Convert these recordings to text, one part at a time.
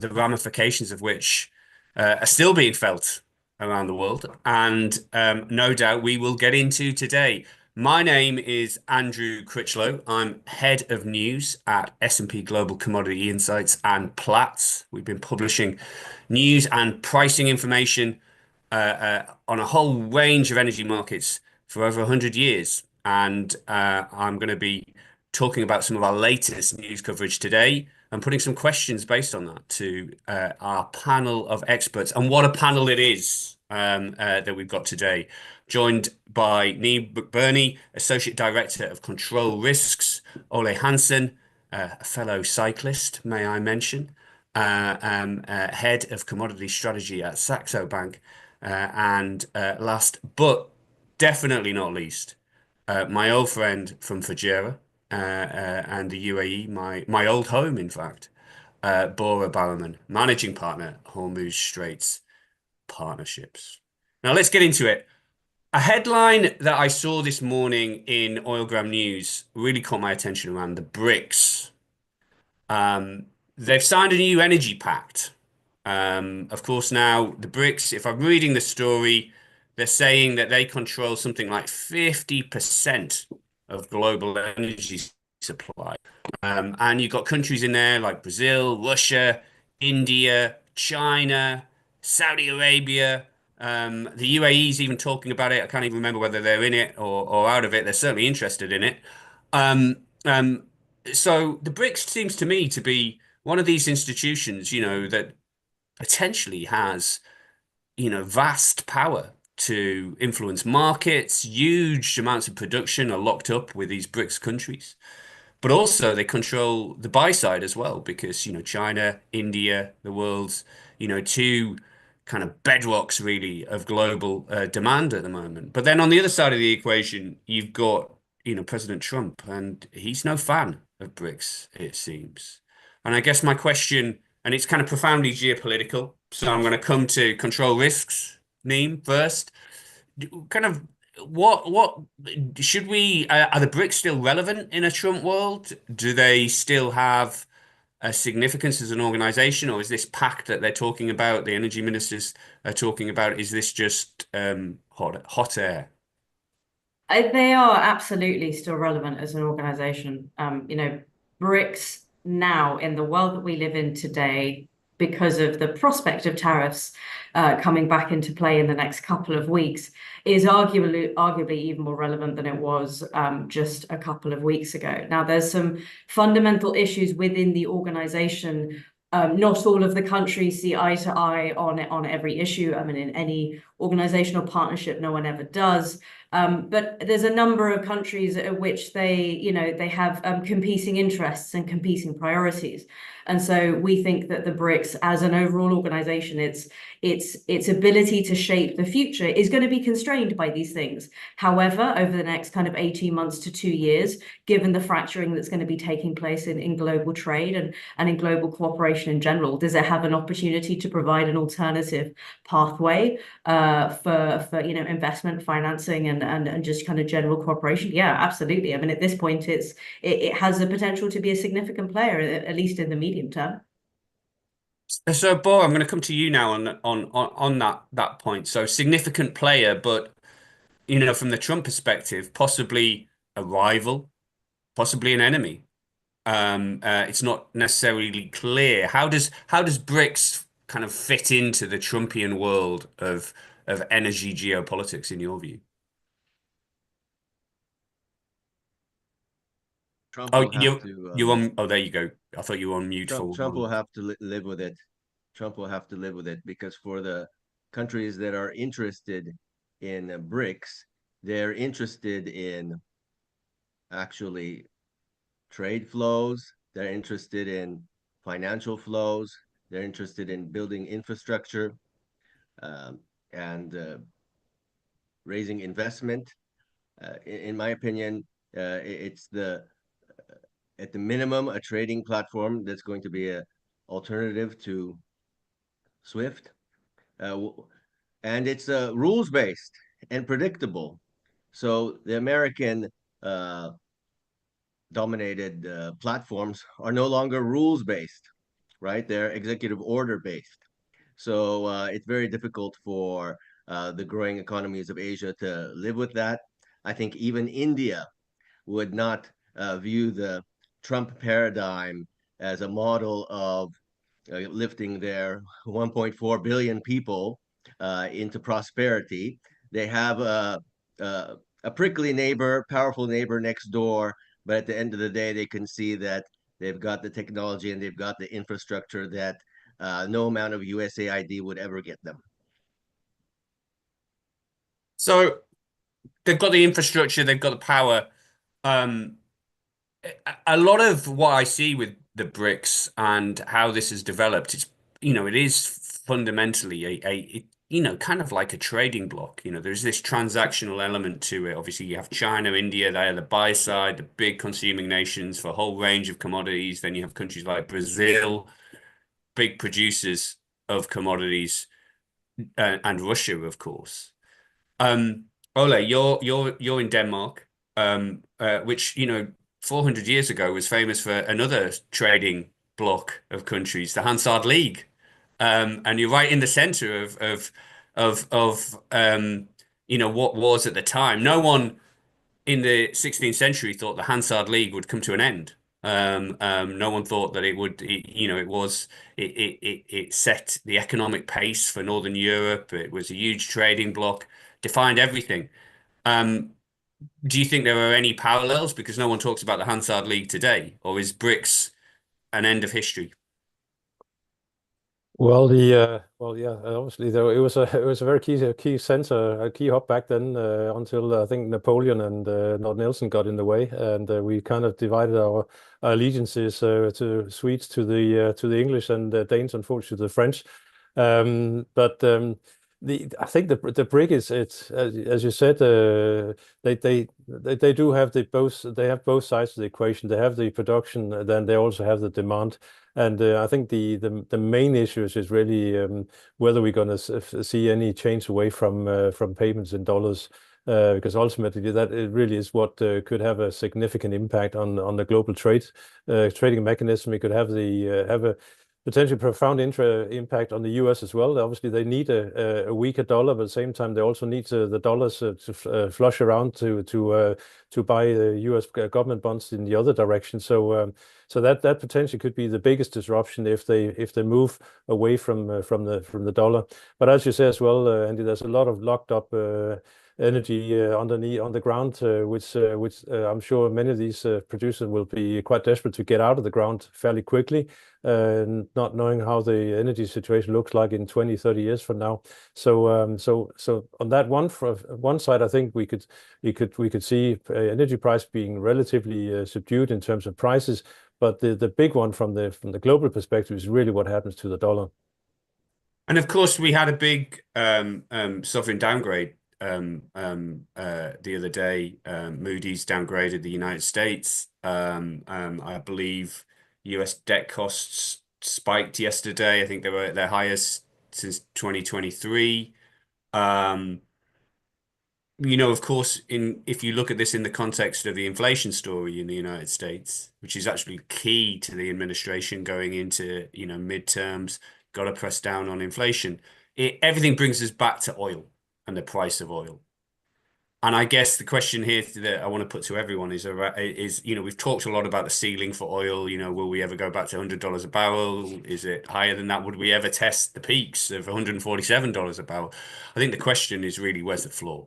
the ramifications of which are still being felt around the world, and no doubt we will get into today. My name is Andrew Critchlow. I'm head of news at S&P Global Commodity Insights and Platts. We've been publishing news and pricing information on a whole range of energy markets for over 100 years. And I'm going to be talking about some of our latest news coverage today and putting some questions based on that to our panel of experts. And what a panel it is that we've got today. Joined by Neil McBurney, Associate Director of Control Risks, Ole Hansen, a fellow cyclist, may I mention, Head of Commodity Strategy at Saxo Bank, and last but definitely not least, my old friend from Fujairah and the UAE, my old home, in fact, Bora Barrowman, Managing Partner, Hormuz Straits Partnerships. Now let's get into it. A headline that I saw this morning in Oilgram News really caught my attention around the BRICS. They've signed a new energy pact. Of course, now the BRICS, if I'm reading the story, they're saying that they control something like 50% of global energy supply. And you've got countries in there like Brazil, Russia, India, China, Saudi Arabia. The UAE is even talking about it. I can't even remember whether they're in it or out of it. They're certainly interested in it. Um, um, so the BRICS seems to me to be one of these institutions, that potentially has, vast power to influence markets. Huge amounts of production are locked up with these BRICS countries. But also they control the buy side as well, because, China, India, the world's, two kind of bedrocks really of global demand at the moment. But then on the other side of the equation, you've got, President Trump, and he's no fan of BRICS, it seems. And I guess my question, and it's kind of profoundly geopolitical, so I'm going to come to control risks, Neem, first. Kind of what should we are the BRICS still relevant in a Trump world? Do they still have a significance as an organization, or is this pact that they're talking about, the energy ministers are talking about, is this just hot air? They are absolutely still relevant as an organization. BRICS now in the world that we live in today, because of the prospect of tariffs coming back into play in the next couple of weeks, is arguably even more relevant than it was just a couple of weeks ago. Now, there's some fundamental issues within the organization. Not all of the countries see eye to eye on every issue. I mean, in any organizational partnership, no one ever does. But there's a number of countries at which they have competing interests and competing priorities. And so we think that the BRICS, as an overall organization, its ability to shape the future is going to be constrained by these things. However, over the next kind of 18 months to 2 years, given the fracturing that's going to be taking place in global trade and in global cooperation in general, does it have an opportunity to provide an alternative pathway for investment financing and just kind of general cooperation? Yeah, absolutely. I mean, at this point, it has the potential to be a significant player, at least in the medium term. So, Bo, I'm going to come to you now on that point. So, significant player, but from the Trump perspective, possibly a rival, possibly an enemy. It's not necessarily clear. How does BRICS kind of fit into the Trumpian world of energy geopolitics in your view? Trump Oh, will have you to you on? Oh, there you go. I thought you were on mute for Trump one. will have to live with it. Trump will have to live with it because for the countries that are interested in BRICS, they're interested in actually trade flows. They're interested in financial flows. They're interested in building infrastructure and raising investment. In my opinion, it's the at the minimum a trading platform that's going to be a alternative to Swift, and it's rules based and predictable. So the American dominated platforms are no longer rules based. right? They're executive order based. So it's very difficult for the growing economies of Asia to live with that. I think even India would not view the Trump paradigm as a model of lifting their 1.4 billion people into prosperity. They have a prickly neighbor, powerful neighbor next door, but at the end of the day, they can see that they've got the technology and they've got the infrastructure that no amount of USAID would ever get them. So they've got the infrastructure, they've got the power. Um, a lot of what I see with the BRICS and how this has developed, it is fundamentally kind of like a trading block. There's this transactional element to it. Obviously, you have China, India, they are the buy side, the big consuming nations for a whole range of commodities. Then you have countries like Brazil, big producers of commodities, and Russia, of course. Ole, you're in Denmark, which 400 years ago was famous for another trading bloc of countries, the Hansard League, and you're right in the center of what was at the time. No one in the 16th century thought the Hansard League would come to an end. No one thought that it would. It set the economic pace for Northern Europe. It was a huge trading bloc, defined everything. Um, do you think there are any parallels? Because no one talks about the Hansard League today, or is BRICS an end of history? Well, yeah, obviously though it was a very key center, a key hub back then until I think Napoleon and Lord Nelson got in the way, and we kind of divided our allegiances to Swedes to the English and Danes, unfortunately, to the French. But I think the BRIC is it's as you said, they do have they have both sides of the equation. They have the production, then they also have the demand. And I think the main issues is really whether we're going to see any change away from payments in dollars, because ultimately that it really is what could have a significant impact on the global trading mechanism. It could have a potentially profound impact on the US as well. Obviously, they need a weaker dollar, but at the same time, they also need the dollars to flush around to buy US government bonds in the other direction. So that potentially could be the biggest disruption if they move away from the dollar. But as you say as well, Andy, there's a lot of locked up energy on the ground, which I'm sure many of these producers will be quite desperate to get out of the ground fairly quickly, not knowing how the energy situation looks like in 20, 30 years from now. So on that one side, I think we could see energy price being relatively subdued in terms of prices. But the big one from the global perspective is really what happens to the dollar. And of course, we had a big sovereign downgrade the other day. Moody's downgraded the United States. I believe US debt costs spiked yesterday. I think they were at their highest since 2023. Of course, if you look at this in the context of the inflation story in the United States, which is actually key to the administration going into, midterms, got to press down on inflation. Everything brings us back to oil and the price of oil. And I guess the question here that I want to put to everyone is, we've talked a lot about the ceiling for oil. Will we ever go back to $100 a barrel? Is it higher than that? Would we ever test the peaks of $147 a barrel? I think the question is really, where's the floor?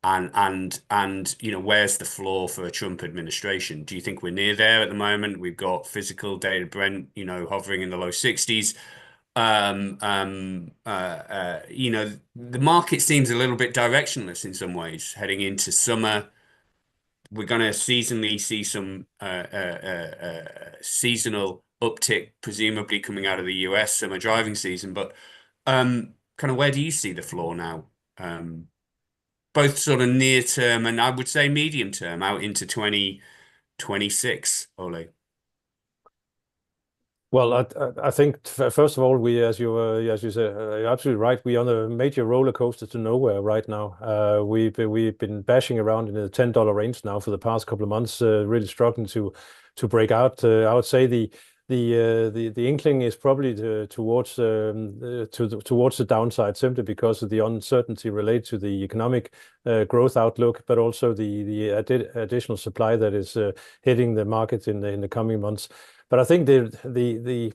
And where's the floor for a Trump administration? Do you think we're near there at the moment? We've got physical data Brent, hovering in the low 60s. The market seems a little bit directionless in some ways heading into summer. We're going to seasonally see some seasonal uptick, presumably coming out of the US summer driving season. But kind of where do you see the floor now? Both sort of near term and I would say medium term out into 2026, Ole. Well, I think first of all, as you said, you're absolutely right. We're on a major roller coaster to nowhere right now. We've been bashing around in the $10 range now for the past couple of months, really struggling to break out. I would say the inkling is probably towards the downside, simply because of the uncertainty related to the economic growth outlook, but also the additional supply that is hitting the market in the coming months. But I think the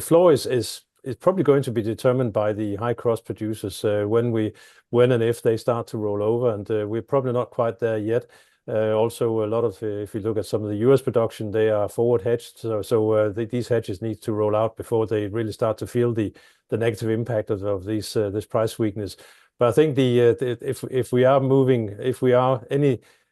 floor is probably going to be determined by the high cost producers when and if they start to roll over, and we're probably not quite there yet. Also, a lot of if you look at some of the US production, they are forward hedged, so these hedges need to roll out before they really start to feel the negative impact of this price weakness. But I think if we are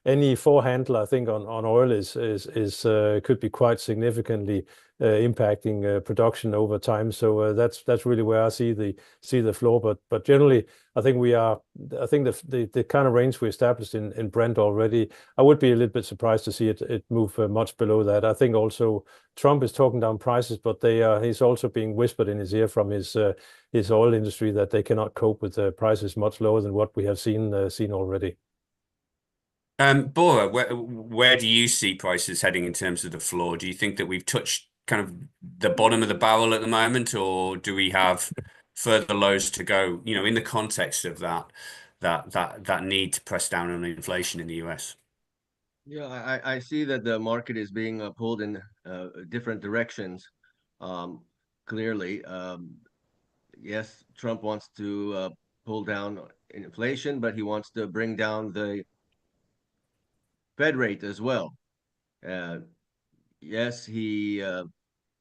any four handle, I think on oil is could be quite significantly impacting production over time. So that's really where I see the floor. But generally, I think the kind of range we established in Brent already, I would be a little bit surprised to see it move much below that. I think also Trump is talking down prices, but he's also being whispered in his ear from his oil industry that they cannot cope with prices much lower than what we have seen already. Bora, where do you see prices heading in terms of the floor? Do you think that we've touched kind of the bottom of the barrel at the moment, or do we have further lows to go, in the context of that need to press down on inflation in the US? Yeah, I see that the market is being pulled in different directions. Clearly, yes, Trump wants to pull down inflation, but he wants to bring down the Fed rate as well. Yes, he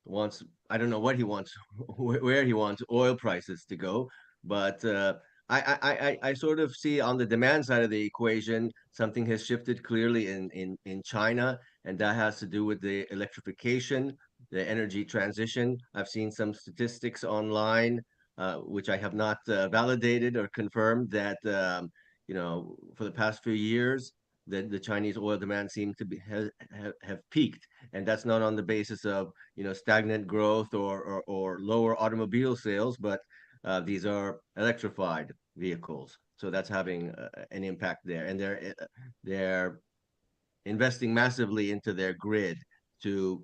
wants, I don't know what he wants, where he wants oil prices to go, but I sort of see on the demand side of the equation, something has shifted clearly in China, and that has to do with the electrification, the energy transition. I've seen some statistics online, which I have not validated or confirmed, that for the past few years, the Chinese oil demand seemed to have peaked, and that's not on the basis of stagnant growth or lower automobile sales, but these are electrified vehicles, so that's having an impact there, and they're investing massively into their grid to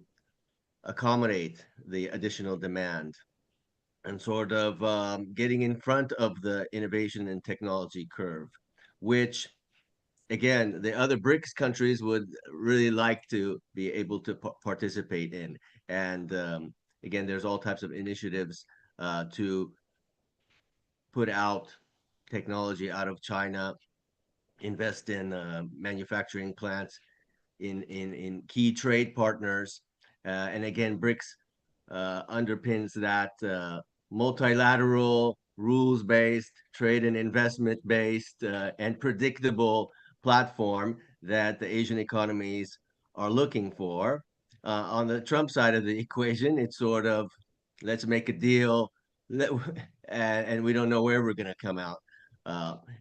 accommodate the additional demand and sort of getting in front of the innovation and technology curve, which again, the other BRICS countries would really like to be able to participate in. And again, there's all types of initiatives to put out technology out of China, invest in manufacturing plants in key trade partners. And again, BRICS underpins that multilateral, rules-based, trade and investment-based, and predictable platform that the Asian economies are looking for. On the Trump side of the equation, it's sort of, let's make a deal, and we don't know where we're going to come out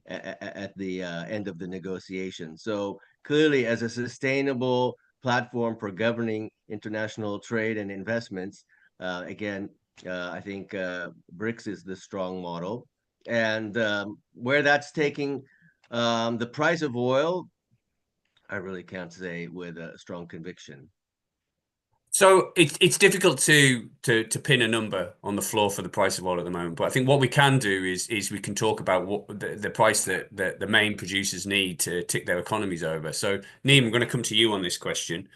at the end of the negotiation. So clearly, as a sustainable platform for governing international trade and investments, again, I think BRICS is the strong model. And where that's taking the price of oil, I really can't say with a strong conviction. So it's difficult to pin a number on the floor for the price of oil at the moment. But I think what we can do is we can talk about what the price that the main producers need to tick their economies over. So Neem, I'm going to come to you on this question.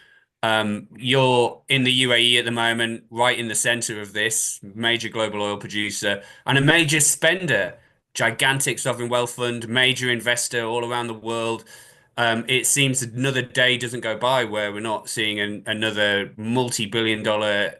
You're in the UAE at the moment, right in the center of this, major global oil producer and a major spender, gigantic sovereign wealth fund, major investor all around the world. It seems another day doesn't go by where we're not seeing another multi-billion-dollar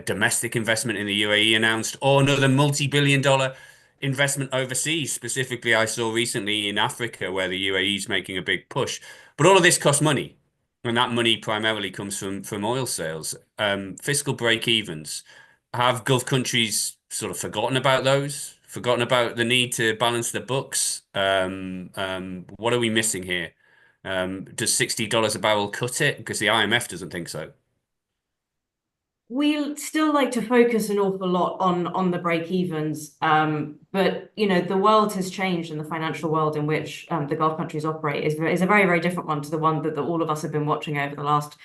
domestic investment in the UAE announced, or another multi-billion-dollar investment overseas. Specifically, I saw recently in Africa where the UAE is making a big push. But all of this costs money. And that money primarily comes from oil sales. Fiscal break-evens. Have Gulf countries sort of forgotten about those? Forgotten about the need to balance the books? What are we missing here? Does $60 a barrel cut it? Because the IMF doesn't think so. We still like to focus an awful lot on the break-evens, but the world has changed, and the financial world in which the Gulf countries operate is a very, very different one to the one that all of us have been watching over the last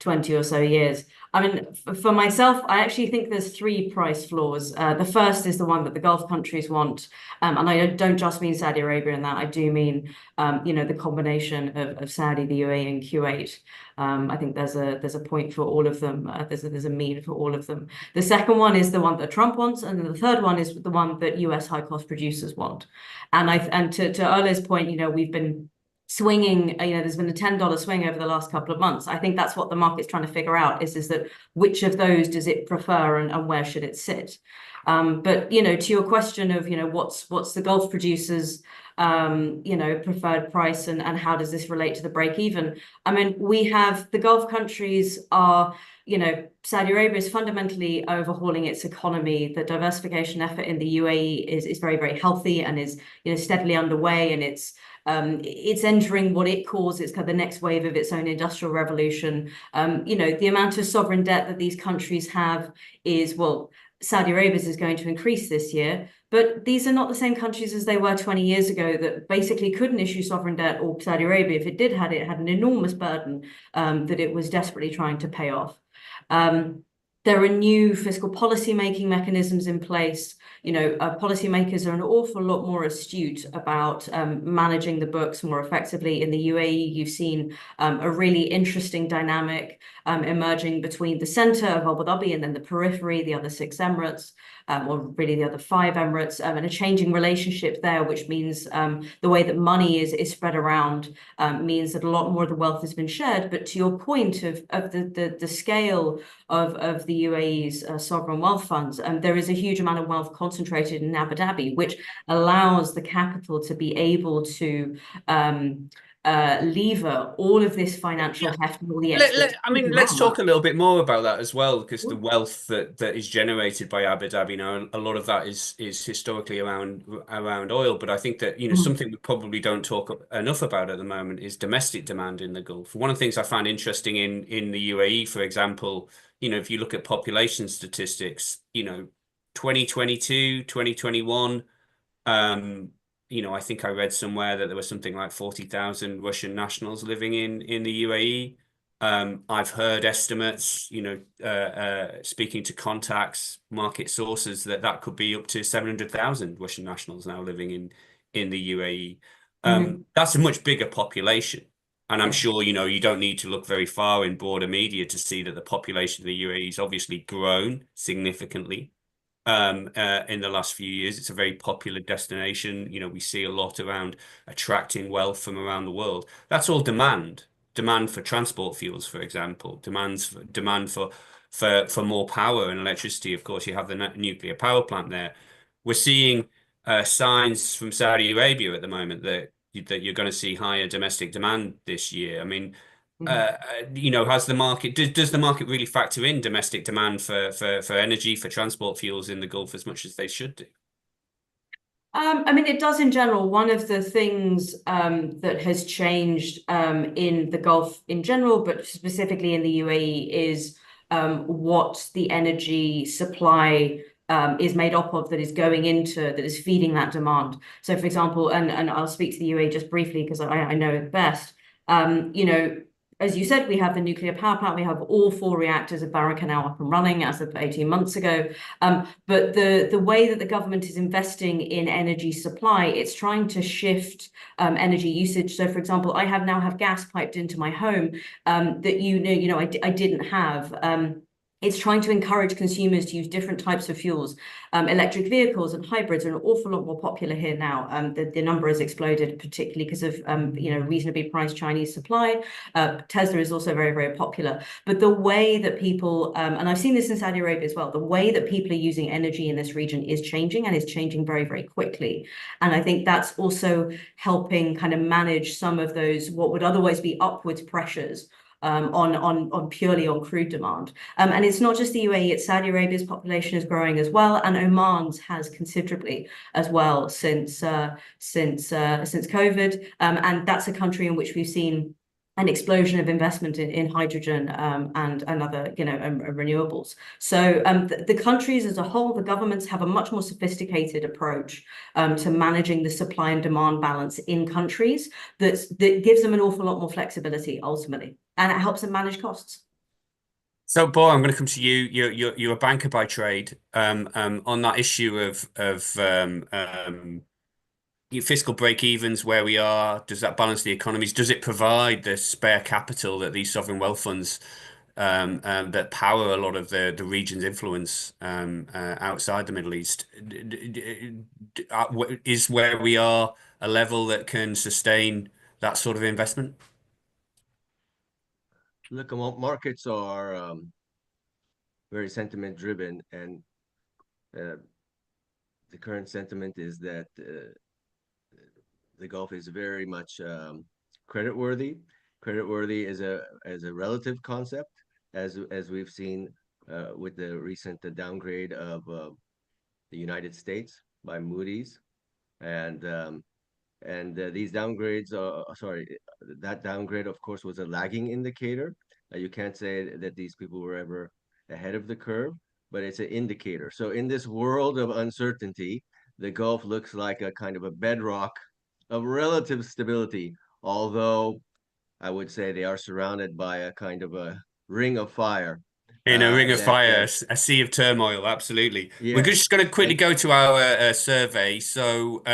20 or so years. I mean, for myself, I actually think there's three price floors. The first is the one that the Gulf countries want. And I don't just mean Saudi Arabia in that. I do mean, the combination of Saudi, the UAE, and Kuwait. I think there's a point for all of them. There's a mean for all of them. The second one is the one that Trump wants, and the third one is the one that US high cost producers want. And to Ole's point, we've been swinging, there's been a $10 swing over the last couple of months. I think that's what the market's trying to figure out is that which of those does it prefer and where should it sit? But to your question of what's the Gulf producers preferred price and how does this relate to the break even? I mean, we have the Gulf countries are, Saudi Arabia is fundamentally overhauling its economy. The diversification effort in the UAE is very, very healthy and is steadily underway, and it's entering what it calls it's kind of the next wave of its own industrial revolution. The amount of sovereign debt that these countries have is, well, Saudi Arabia's is going to increase this year, but these are not the same countries as they were 20 years ago that basically couldn't issue sovereign debt, or Saudi Arabia, if it did, had an enormous burden that it was desperately trying to pay off. There are new fiscal policy making mechanisms in place. Policymakers are an awful lot more astute about managing the books more effectively. In the UAE, you've seen a really interesting dynamic emerging between the center of Abu Dhabi and then the periphery, the other 6 Emirates, or really the other 5 Emirates, and a changing relationship there, which means the way that money is spread around means that a lot more of the wealth has been shared. But to your point of the scale of the UAE's sovereign wealth funds, there is a huge amount of wealth concentrated in Abu Dhabi, which allows the capital to be able to lever all of this financial heft and all the let's talk a little bit more about that as well, because the wealth that is generated by Abu Dhabi, a lot of that is historically around oil. But I think that something we probably don't talk enough about at the moment is domestic demand in the Gulf. One of the things I find interesting in the UAE, for example, if you look at population statistics, 2022, 2021. I think I read somewhere that there was something like 40,000 Russian nationals living in the UAE. I've heard estimates, speaking to contacts, market sources, that could be up to 700,000 Russian nationals now living in the UAE. That's a much bigger population. And I'm sure, you don't need to look very far in broader media to see that the population of the UAE has obviously grown significantly. In the last few years. It's a very popular destination. We see a lot around attracting wealth from around the world. That's all demand for transport fuels, for example, demand for more power and electricity. Of course, you have the nuclear power plant there. We're seeing signs from Saudi Arabia at the moment that you're going to see higher domestic demand this year. I mean, has the market, does the market really factor in domestic demand for energy, for transport fuels in the Gulf as much as they should do? I mean, it does in general. One of the things that has changed in the Gulf in general, but specifically in the UAE, is what the energy supply is made up of, that is feeding that demand. So, for example, and I'll speak to the UAE just briefly because I know it best. As you said, we have the nuclear power plant. We have all 4 reactors at Barakah now up and running as of 18 months ago. But the way that the government is investing in energy supply, it's trying to shift energy usage. So, for example, I now have gas piped into my home that I didn't have. It's trying to encourage consumers to use different types of fuels. Electric vehicles and hybrids are an awful lot more popular here now. The number has exploded, particularly because of reasonably priced Chinese supply. Tesla is also very, very popular. But the way that people, and I've seen this in Saudi Arabia as well, the way that people are using energy in this region is changing, and is changing very, very quickly. And I think that's also helping kind of manage some of those, what would otherwise be upwards pressures purely on crude demand. And it's not just the UAE, it's Saudi Arabia's population is growing as well, and Oman's has considerably as well since COVID. And that's a country in which we've seen an explosion of investment in hydrogen and other renewables. So the countries as a whole, the governments have a much more sophisticated approach to managing the supply and demand balance in countries that gives them an awful lot more flexibility ultimately, and it helps them manage costs. So, Bo, I'm going to come to you. You're a banker by trade. On that issue of your fiscal break-evens, where we are, does that balance the economies? Does it provide the spare capital that these sovereign wealth funds that power a lot of the region's influence outside the Middle East? Is where we are a level that can sustain that sort of investment? Look, markets are very sentiment driven, and the current sentiment is that the Gulf is very much credit worthy. Credit worthy is a relative concept, as we've seen with the recent downgrade of the United States by Moody's, and these downgrades are sorry, that downgrade, of course, was a lagging indicator. You can't say that these people were ever ahead of the curve, but it's an indicator. So in this world of uncertainty, the Gulf looks like a kind of a bedrock of relative stability, although I would say they are surrounded by a kind of a ring of fire. In a ring of That fire, a sea of turmoil, absolutely. We're Yes, just going to quickly and go to our survey. So,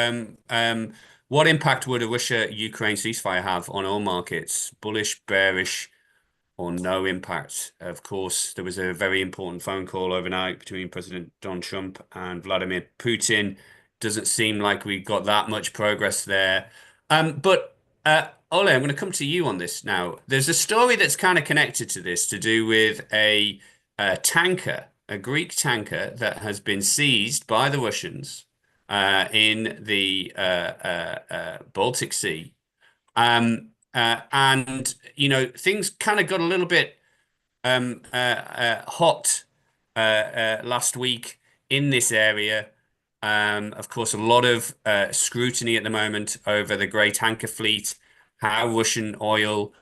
what impact would a Russia-Ukraine ceasefire have on oil markets? Bullish, bearish, or no impact? Of course, there was a very important phone call overnight between President Donald Trump and Vladimir Putin. Doesn't seem like we got that much progress there. But Ole, I'm going to come to you on this now. There's a story that's kind of connected to this to do with a tanker, a Greek tanker that has been seized by the Russians in the Baltic Sea. And things kind of got a little bit hot last week in this area. Of course, a lot of scrutiny at the moment over the grey tanker fleet, how Russian oil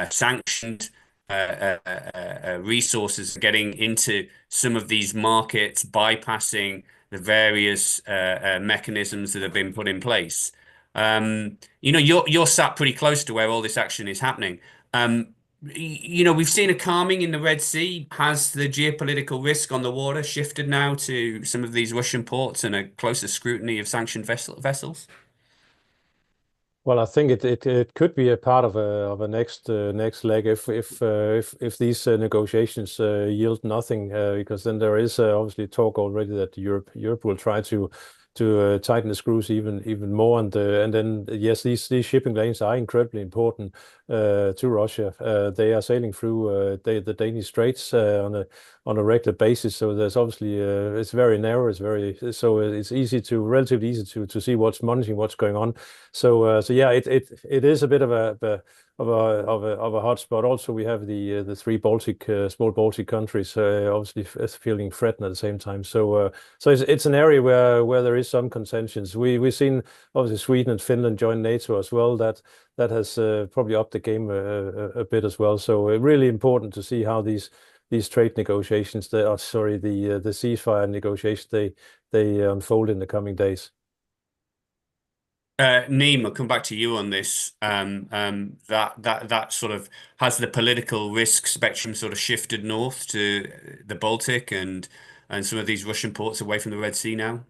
sanctioned resources getting into some of these markets, bypassing the various mechanisms that have been put in place. You're sat pretty close to where all this action is happening. We've seen a calming in the Red Sea. Has the geopolitical risk on the water shifted now to some of these Russian ports and a closer scrutiny of sanctioned vessels? Well, I think it could be a part of a next leg if these negotiations yield nothing, because then there is obviously talk already that Europe will try to tighten the screws even more, and then yes, these shipping lanes are incredibly important to Russia. They are sailing through the Danish Straits on a regular basis, so there's obviously it's very narrow, it's relatively easy to see what's monitoring what's going on. So yeah, it is a bit of a hot spot. Also, we have the three small Baltic countries obviously feeling threatened at the same time. So it's an area where there is some contentions. We've seen obviously Sweden and Finland join NATO as well. That has probably upped the game a bit as well. So really important to see how these trade negotiations, the ceasefire negotiations, they unfold in the coming days. Neem, I'll come back to you on this. That sort of has the political risk spectrum sort of shifted north to the Baltic and some of these Russian ports away from the Red Sea now?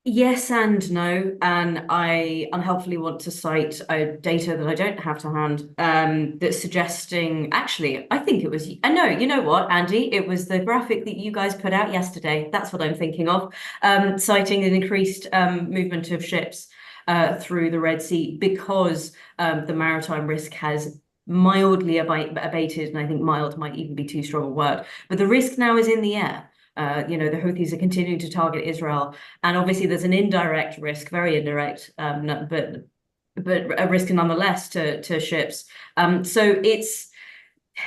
Yes and no, and I unhelpfully want to cite data that I don't have to hand that's suggesting, actually, I think it was, I know, you know what, Andy, it was the graphic that you guys put out yesterday. That's what I'm thinking of, citing an increased movement of ships through the Red Sea because the maritime risk has mildly abated, and I think mild might even be too strong a word, but the risk now is in the air. The Houthis are continuing to target Israel, and obviously there's an indirect risk, very indirect, but a risk nonetheless to ships. So it's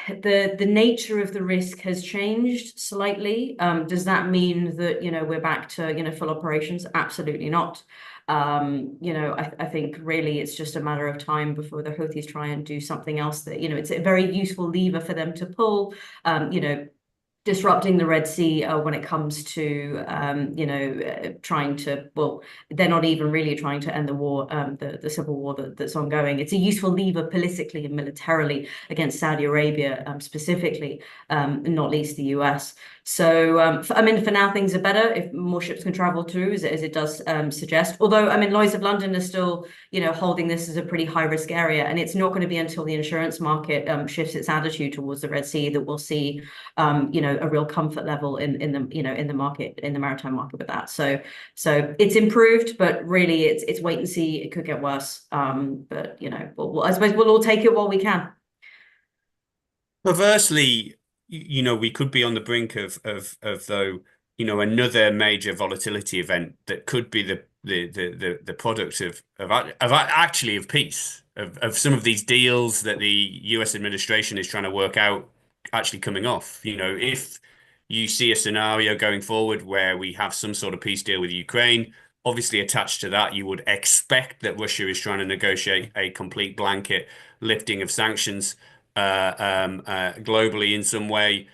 the nature of the risk has changed slightly. Does that mean that we're back to full operations? Absolutely not. I think really it's just a matter of time before the Houthis try and do something else that it's a very useful lever for them to pull. disrupting the Red Sea when it comes to trying to, well, they're not even really trying to end the war, the civil war that's ongoing. It's a useful lever politically and militarily against Saudi Arabia specifically, not least the US. So I mean, for now things are better if more ships can travel through, as it does suggest. Although I mean, Lloyd's of London is still holding this as a pretty high risk area, and it's not going to be until the insurance market shifts its attitude towards the Red Sea that we'll see a real comfort level in the market, in the maritime market with that. So it's improved, but really it's wait and see. It could get worse. But I suppose we'll all take it while we can. Perversely, we could be on the brink of though, another major volatility event that could be the product of actually of peace, of some of these deals that the US administration is trying to work out actually coming off. If you see a scenario going forward where we have some sort of peace deal with Ukraine, obviously attached to that, you would expect that Russia is trying to negotiate a complete blanket lifting of sanctions globally in some way.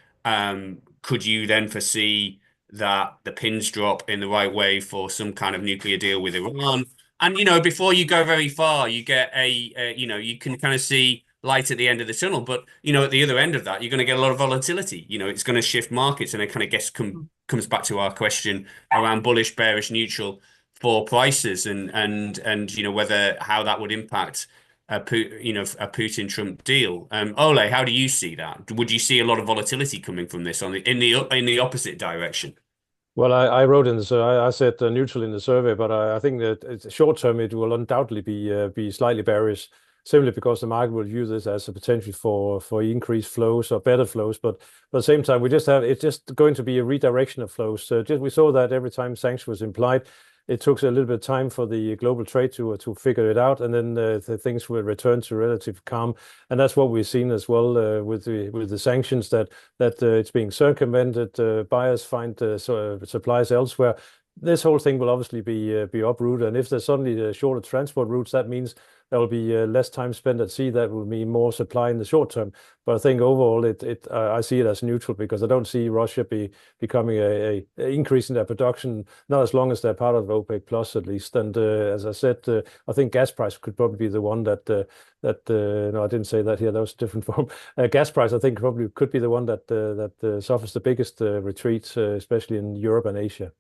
Could you then foresee that the pins drop in the right way for some kind of nuclear deal with Iran? And before you go very far, you get you can kind of see light at the end of the tunnel. But at the other end of that, you're going to get a lot of volatility. It's going to shift markets, and it kind of comes back to our question around bullish, bearish, neutral for prices, and whether how that would impact a Putin-Trump deal. Ole, how do you see that? Would you see a lot of volatility coming from this in the opposite direction? Well, I wrote in I said neutral in the survey, but I think that short term it will undoubtedly be slightly bearish, simply because the market will use this as a potential for increased flows or better flows. But at the same time, it's just going to be a redirection of flows. We saw that every time sanction was implied, it took a little bit of time for the global trade to figure it out, and then the things will return to relative calm. And that's what we've seen as well with the sanctions, that it's being circumvented. Buyers find supplies elsewhere. This whole thing will obviously be uprooted, and if there's suddenly shorter transport routes, that means there will be less time spent at sea. That will mean more supply in the short term. But I think overall, I see it as neutral, because I don't see Russia becoming a increase in their production, not as long as they're part of OPEC Plus at least. And as I said, I think gas price could probably be the one that no, I didn't say that here. That was a different form. Gas price, I think, probably could be the one that suffers the biggest retreat, especially in Europe and Asia.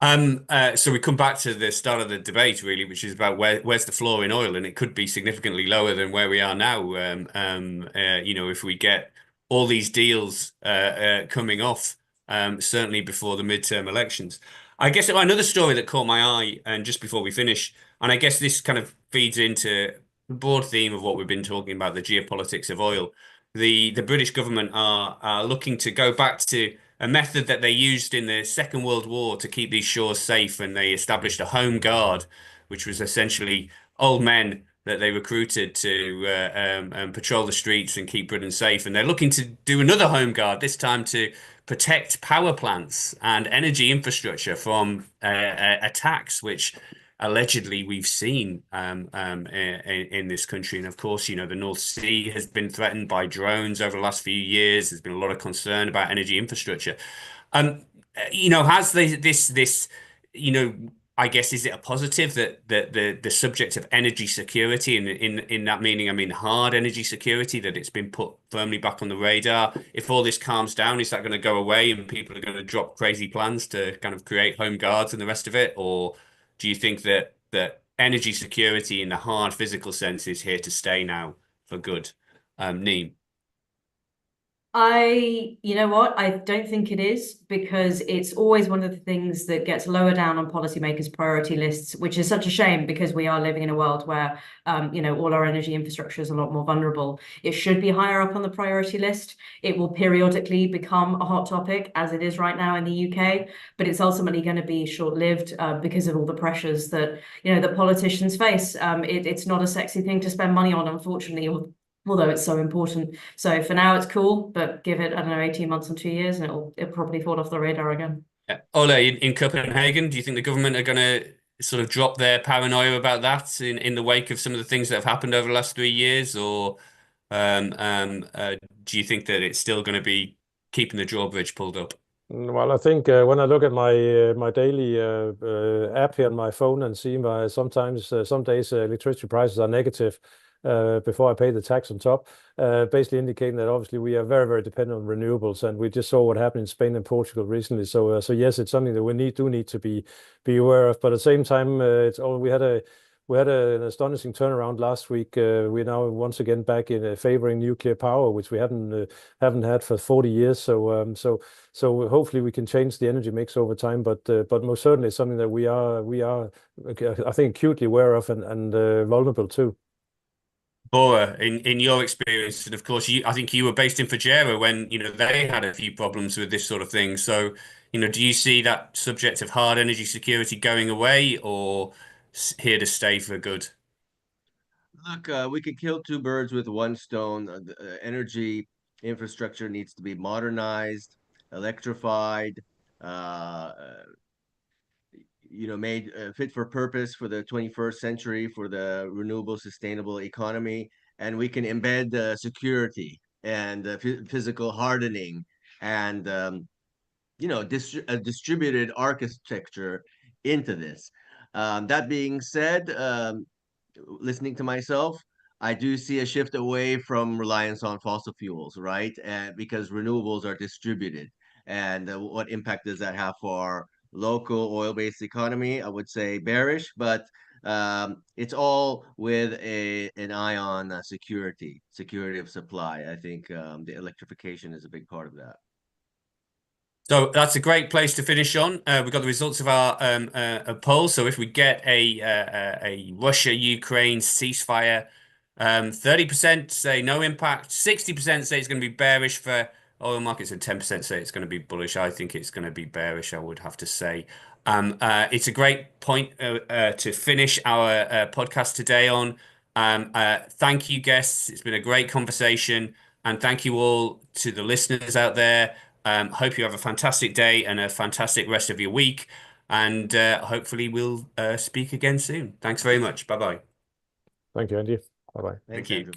So we come back to the start of the debate, really, which is about where's the floor in oil, and it could be significantly lower than where we are now. If we get all these deals coming off, certainly before the midterm elections. I guess another story that caught my eye, and just before we finish, and I guess this kind of feeds into the broad theme of what we've been talking about, the geopolitics of oil. The British government are looking to go back to a method that they used in the Second World War to keep these shores safe, and they established a home guard, which was essentially old men that they recruited to patrol the streets and keep Britain safe. And they're looking to do another home guard, this time to protect power plants and energy infrastructure from attacks, which allegedly we've seen in this country. And of course, the North Sea has been threatened by drones over the last few years. There's been a lot of concern about energy infrastructure. Has this, I guess, is it a positive that the subject of energy security, and in that meaning, I mean hard energy security, that it's been put firmly back on the radar? If all this calms down, is that going to go away and people are going to drop crazy plans to kind of create home guards and the rest of it? Or do you think that energy security in the hard physical sense is here to stay now for good? Neem? You know what? I don't think it is, because it's always one of the things that gets lower down on policymakers' priority lists, which is such a shame, because we are living in a world where, all our energy infrastructure is a lot more vulnerable. It should be higher up on the priority list. It will periodically become a hot topic, as it is right now in the UK, but it's ultimately going to be short-lived because of all the pressures that, that politicians face. It's not a sexy thing to spend money on, unfortunately, although it's so important. So for now, it's cool, but give it, I don't know, 18 months and 2 years, and it'll probably fall off the radar again. Yeah. Ole, in Copenhagen, do you think the government are going to sort of drop their paranoia about that in the wake of some of the things that have happened over the last 3 years? Or do you think that it's still going to be keeping the drawbridge pulled up? Well, I think when I look at my daily app here on my phone and see sometimes some days electricity prices are negative before I pay the tax on top, basically indicating that obviously we are very, very dependent on renewables, and we just saw what happened in Spain and Portugal recently. So yes, it's something that we need to be aware of. But at the same time, we had an astonishing turnaround last week. We're now once again back in favoring nuclear power, which we haven't had for 40 years. So hopefully we can change the energy mix over time. But most certainly it's something that we are I think acutely aware of and vulnerable to. Bora, in your experience, and of course, I think you were based in Fujairah when they had a few problems with this sort of thing. So, do you see that subject of hard energy security going away, or here to stay for good? Look, we could kill two birds with one stone. The energy infrastructure needs to be modernized, electrified, uh, made fit for purpose for the 21st century for the renewable, sustainable economy. And we can embed security and physical hardening and a distributed architecture into this. That being said, listening to myself, I do see a shift away from reliance on fossil fuels, right? And because renewables are distributed, and what impact does that have for our local oil-based economy? I would say bearish, but it's all with an eye on security of supply. I think the electrification is a big part of that. So that's a great place to finish on. We've got the results of our poll. So if we get a Russia-Ukraine ceasefire, 30% say no impact, 60% say it's going to be bearish for oil markets, and 10% say it's going to be bullish. I think it's going to be bearish, I would have to say. It's a great point to finish our podcast today on. Thank you, guests. It's been a great conversation. And thank you all to the listeners out there. Hope you have a fantastic day and a fantastic rest of your week. And hopefully we'll speak again soon. Thanks very much. Bye-bye. Thank you, Andy. Bye-bye. Thanks, Thank you. Andrew.